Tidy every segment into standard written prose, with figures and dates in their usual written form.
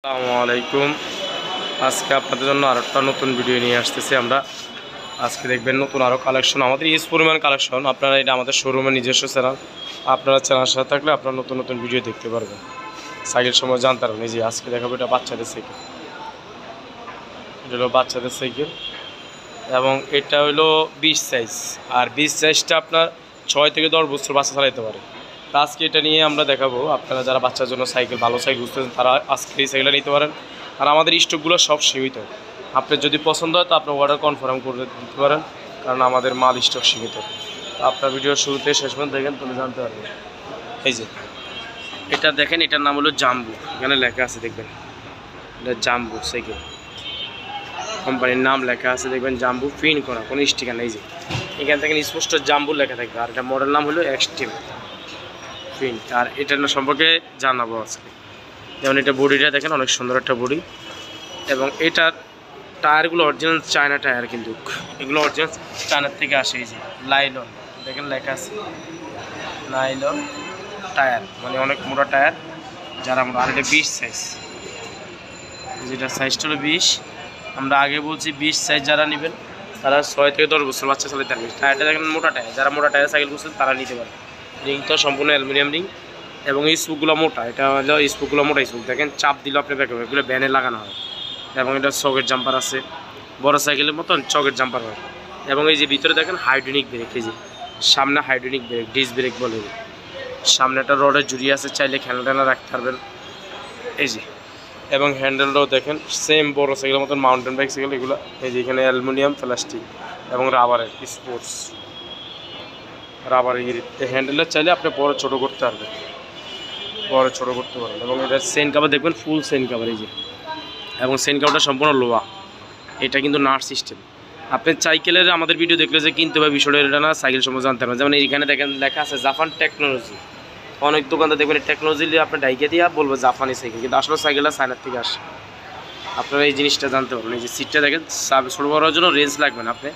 আসসালামু আলাইকুম। আজকে আপনাদের জন্য আরেকটা নতুন ভিডিও নিয়ে আসতেছি আমরা। আজকে দেখবেন নতুন আরও কালেকশন, আমাদের ইউজ পরিমাণ কালেকশন। আপনারা এটা আমাদের শোরুমের নিজস্ব চ্যানেল, আপনারা চ্যানেলের সাথে থাকলে আপনারা নতুন নতুন ভিডিও দেখতে পারবেন। সাইকেল সময় জানতে পারবেন। এই যে আজকে দেখাবো এটা বাচ্চাদের সাইকেল, এটা হলো বাচ্চাদের সাইকেল এবং এটা হলো 20 সাইজ। আর 20 সাইজটা আপনার 6 থেকে 10 বছর বাচ্চা চালাতে পারে। তা আজকে এটা নিয়ে আমরা দেখাবো। আপনারা যারা বাচ্চার জন্য সাইকেল, ভালো সাইকেল বুঝতেছেন, তারা আজকে এই সাইকেলটা নিতে পারেন। আর আমাদের স্টকগুলো সব সীমিত। আপনার যদি পছন্দ হয় তো আপনি অর্ডার কনফার্ম করে দিতে পারেন, কারণ আমাদের মাল স্টক সীমিত। আপনার ভিডিওর শুরুতে শেষ পর্যন্ত দেখেন, তুমি জানতে পারবেন। এই যে এটা দেখেন, এটার নাম হলো জাম্বু। এখানে লেখা আছে দেখবেন, এটা জাম্বু সাইকেল, কোম্পানির নাম লেখা আছে দেখবেন, জাম্বু প্রিন্ট করা, কোনো স্টিকার নেই। যে এখান থেকে স্পষ্ট জাম্বু লেখা থাকবে। আর এটা মডেল নাম হলো এক্সট্রিম প্রিন্ট। আর এটার সম্পর্কে জানাবো আজকে। যেমন এটা বডিটা দেখেন, অনেক সুন্দর একটা বডি, এবং এটার টায়ারগুলো অরিজিনাল চায়না টায়ার, কিন্তু এগুলো অরিজিনাল চায়নার থেকে আসে। এই যে লাইলন দেখেন লেখা আছে, লাইলন টায়ার, মানে অনেক মোটা টায়ার যারা আমরা। আর এটা 20 সাইজ, যেটা সাইজটা হলো 20। আমরা আগে বলছি 20 সাইজ যারা নেবেন তারা 6 থেকে 10 বছর বাচ্চা চালাতে পারবে। টায়ারটা দেখেন মোটা টায়ার, যারা মোটা টায়ার সাইকেল করছেন তারা নিতে পারে। রিংটা সম্পূর্ণ অ্যালুমিনিয়াম রিং, এবং এই স্পুকগুলো মোটা। এটা হলো স্পুকগুলো মোটা স্পুক, দেখেন চাপ দিলে আপনি ব্যাক হবে। এগুলো ভ্যানে লাগানো হয়। এবং এটা চকের জাম্পার আছে, বড় সাইকেলের মতন চকের জাম্পার হয়। এবং এই যে ভিতরে দেখেন হাইড্রোলিক ব্রেক, এই যে সামনে হাইড্রোলিক ব্রেক, ডিস্ক ব্রেক বলে। সামনে একটা রডের জুড়ি আছে, চাইলে খেলনা রাখতে পারবেন। এই যে, এবং হ্যান্ডেলটাও দেখেন সেম বড় সাইকেলের মতন, মাউন্টেন বাইক সাইকেল এগুলো। এই যে এখানে অ্যালুমিনিয়াম, প্লাস্টিক এবং রাবারের স্পোর্টস রাবারের হ্যান্ডেলটা চাইলে আপনি বড় ছোটো করতে পারবেন, বড় ছোটো করতে পারেন। এবং এটার সেন কাভার দেখবেন, ফুল সেন কাভার, এই যে। এবং সেন কাভারটা সম্পূর্ণ লোহা, এটা কিন্তু নাট সিস্টেম। আপনি সাইকেলের আমাদের ভিডিও দেখলে যে কিনতে হবে বিষয়টা এটা না, সাইকেল সম্বন্ধে জানতে পারবেন। যেমন এইখানে দেখেন লেখা আছে জাপান টেকনোলজি। অনেক দোকানদার দেখবেন টেকনোলজি আপনি ডাইকে দিয়ে বলবো জাপানি সাইকেল, কিন্তু আসলে সাইকেলটা চায়নার থেকে আসে। আপনারা এই জিনিসটা জানতে পারবেন। এই যে সিটটা দেখেন, ছোটো বড়ার জন্য রেঞ্জ লাগবে না আপনি,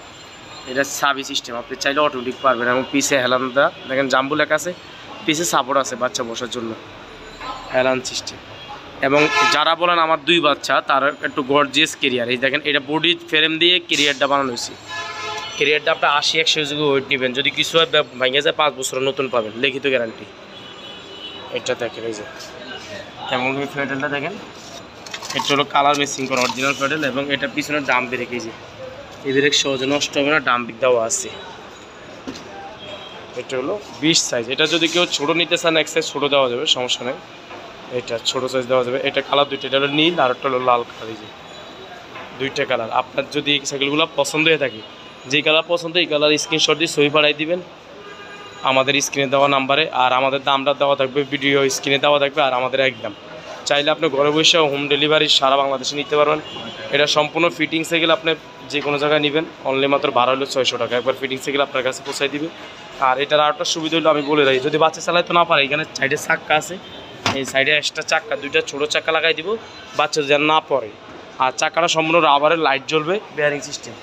এটা সাবি সিস্টেম, আপনি চাইলে অটোমেটিক পারবেন। এবং পিছে হেলানটা দেখেন জাম্বু লেখা আছে, পিছে সাপোর্ট আছে বাচ্চা বসার জন্য, হেলান সিস্টেম। এবং যারা বলেন আমার 2 বাচ্চা, তার একটু গর্জিয়াস কেরিয়ার, এই দেখেন এটা বডি ফ্রেম দিয়ে কেরিয়ারটা বানানো হয়েছে। কেরিয়ারটা আপনি 80-100 যুগে ওয়েট নেবেন, যদি কিছু ভেঙে যায় 5 বছরের নতুন পাবেন, লিখিত গ্যারান্টি। এটা দেখেন, এই যে। এবং ফেডেলটা দেখেন, এটা হলো কালার মেসিং করা অরিজিনাল ফেডেল। এবং এটা পিছনে ডাম ব্রেক, এই যে এই ব্রেক সহজে নষ্ট হবে না, ডাম ব্রেক দেওয়া আছে। এটা হলো 20 সাইজ। এটা যদি কেউ ছোটো নিতে চান, এক সাইজ ছোটো দেওয়া যাবে, সমস্যা নেই। এটা ছোটো সাইজ দেওয়া যাবে। এটা কালার দুইটা, এটা হলো নীল আর একটা হলো লাল কালার। এই যে 2টা কালার। আপনার যদি এই সাইকেলগুলো পছন্দ হয়ে থাকে, যেই কালার পছন্দ এই কালার স্ক্রিনশট দিয়ে ছবি পাঠাই দিবেন আমাদের স্ক্রিনে দেওয়া নাম্বারে। আর আমাদের দামটা দেওয়া থাকবে, ভিডিও স্ক্রিনে দেওয়া থাকবে। আর আমাদের একদম চাইলে আপনি ঘরে বসে হোম ডেলিভারি সারা বাংলাদেশে নিতে পারবেন। এটা সম্পূর্ণ ফিটিং সাইকেল, আপনি যে কোনো জায়গায় নেবেন, অনলি মাত্র ভাড়া হলো 600 টাকা। একবার ফিটিং সাইকেল আপনার কাছে পৌঁছাই দিবে। আর এটার আরেকটা সুবিধা হলো, আমি বলে রাখি, যদি বাচ্চা চালাইতে না পারে, এখানে সাইডে চাক্কা আছে, এই সাইডে এক্সট্রা চাক্কা 2টা ছোটো চাক্কা লাগাই দিব, বাচ্চা যেন না পড়ে। আর চাক্কাটা সম্পূর্ণ রাবারের, লাইট জ্বলবে, বেয়ারিং সিস্টেম।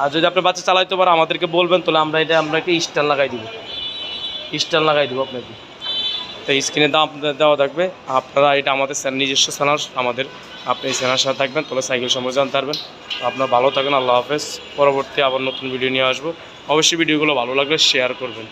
আর যদি আপনি বাচ্চা চালাইতে পারে আমাদেরকে বলবেন, তাহলে আমরা এটা আপনাকে স্ট্যান্ড লাগাই দিব, স্ট্যান্ড লাগাই দিব আপনাকে। তো স্ক্রিনে দাম দেওয়া থাকবে। আপনারা এটা আমাদের নিজস্ব চ্যানেল, আমাদের আপনি এই চ্যানেলের সাথে থাকবেন, তাহলে সাইকেল সম্পর্কে জানতে পারবেন। আপনারা ভালো থাকেন, আল্লাহ হাফেজ। পরবর্তী আবার নতুন ভিডিও নিয়ে আসবো। অবশ্যই ভিডিওগুলো ভালো লাগলে শেয়ার করবেন।